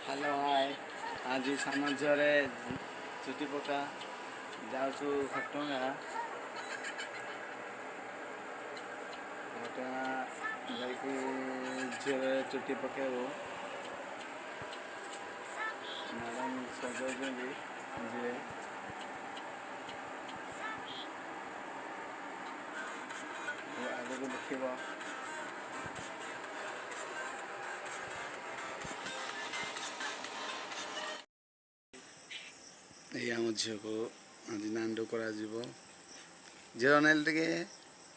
Hello hi ଆଜି ସାନ ଝିଅରେ ଚୁଟି ପକା ଯାଉଛୁ ଘଟଗାଁ ଯାଇକି ଝିଅରେ ଚୁଟି ପକେଇବୁ। ମ୍ୟାଡ଼ାମ୍ ସଜାଉଛନ୍ତି ଯିଏ ଆଗକୁ ଦେଖିବ। ଏଇ ଆମ ଝିଅକୁ ଆଜି ନାଣ୍ଡୁ କରାଯିବ। ଝିଅ ଅନେଇଲ ଟିକେ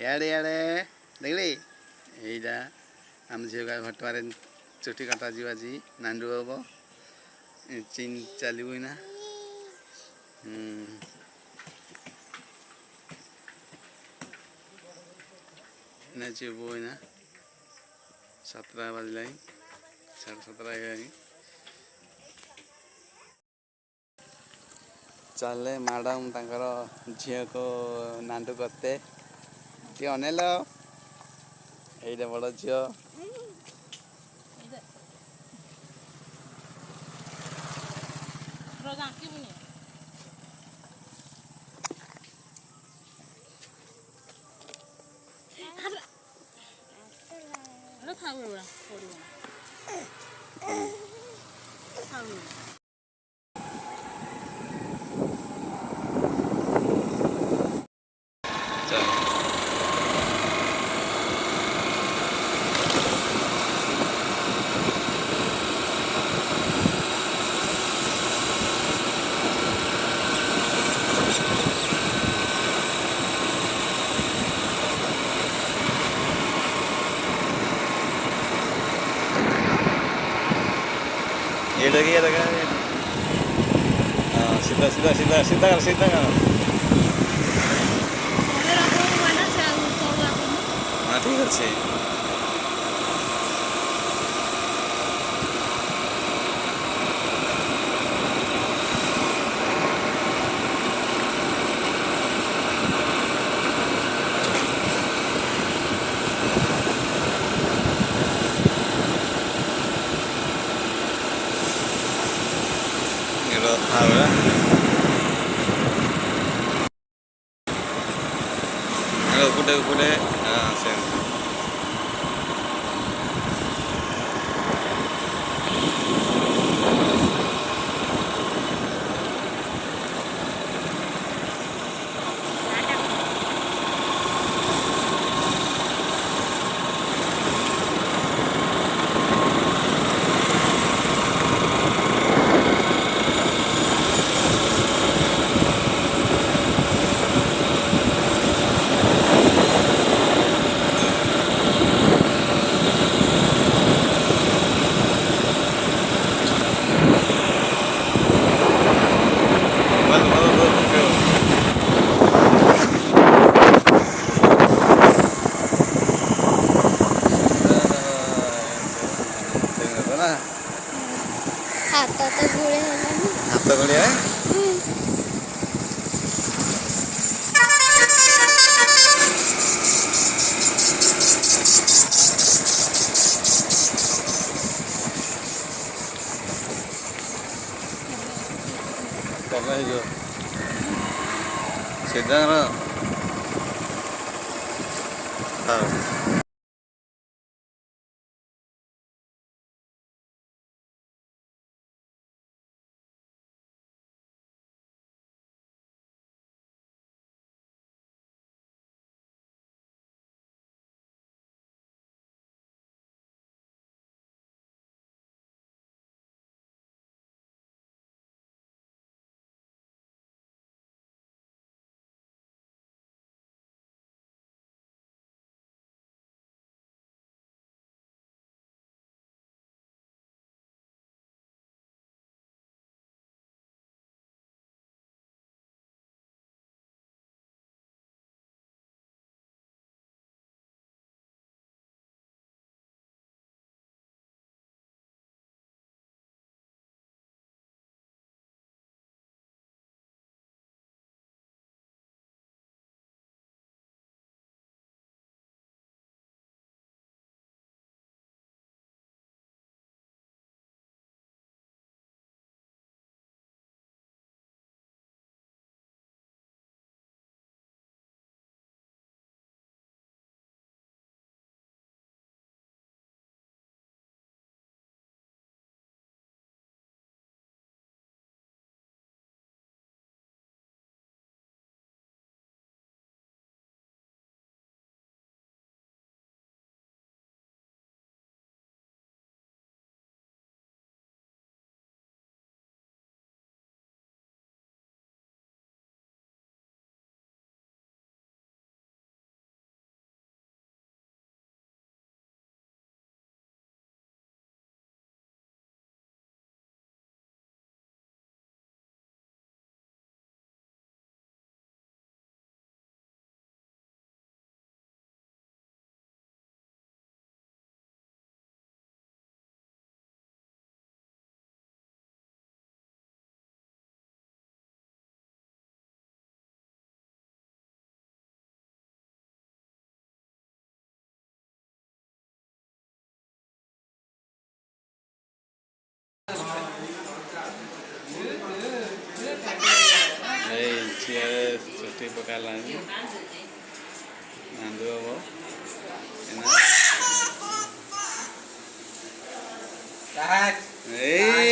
ଇଆଡ଼େ ଇଆଡ଼େ ଦେଖିଲି ଏଇଟା ଆମ ଝିଅକୁ ଘଟଗାଁରେ ଚୁଟି କଟାଯିବ। ଆଜି ନାଣ୍ଡୁ ହବ ଚିନ୍ ଚାଲିବୁ ଏଇନା। ଏଇନା ଯିବୁ ଏଇନା 7ଟା ବାଜିଲାଣି, 7:30 ହେଇଗଲାଣି। ଚାଲେ ମ୍ୟାଡ଼ାମ୍ ତାଙ୍କର ଝିଅକୁ ନାଣ୍ଡୁ କରତେ। ଟିକେ ଅନେଇଲ, ଏଇଟା ବଡ଼ ଝିଅ। ये लगा सीधा सीधा सीधा सीधा कर सीधा कर। हाँ ठीक अच्छे ahora kude sen हाथ गड़िया सीधा हाँ ଏଇ ଝିଅରେ ଚୁଟି ପକାଇଲାଣି ନାଣ୍ଡୁ ହବ ଏଇ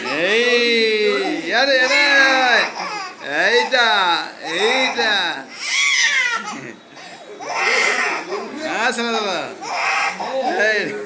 Ei, yare yare, eita, eita, ah, sana, hey.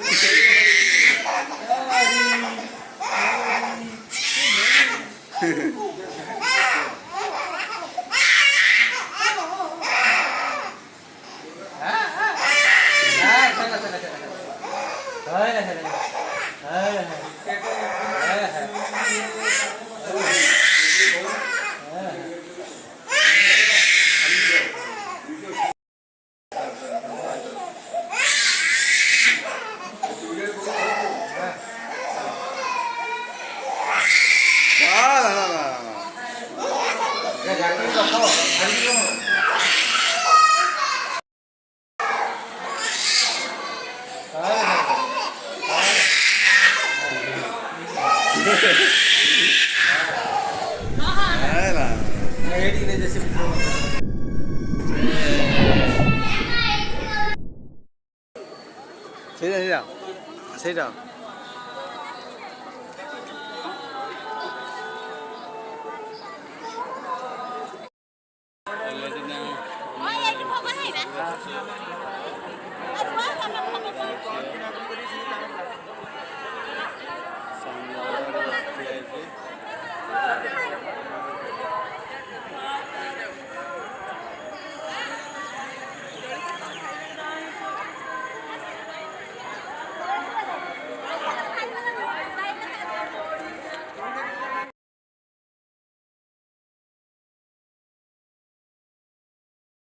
ସେଇଟା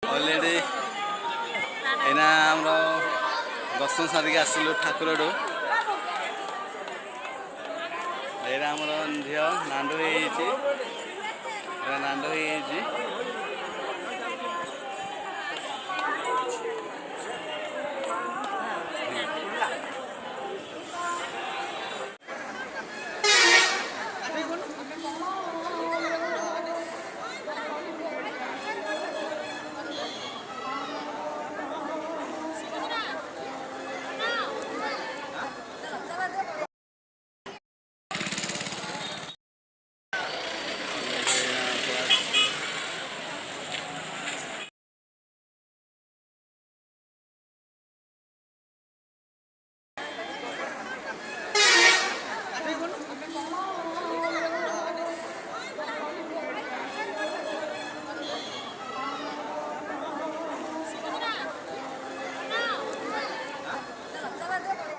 ଅଲରେଡ଼ି ଏଇନା ଆମର ଦର୍ଶନ ସାରିକି ଆସିଲୁ ଠାକୁରଠୁ। ଏଇଟା ଆମର ଝିଅ ନାଣ୍ଡୁ ହେଇଯାଇଛି, ନାଣ୍ଡୁ ହେଇଯାଇଛି।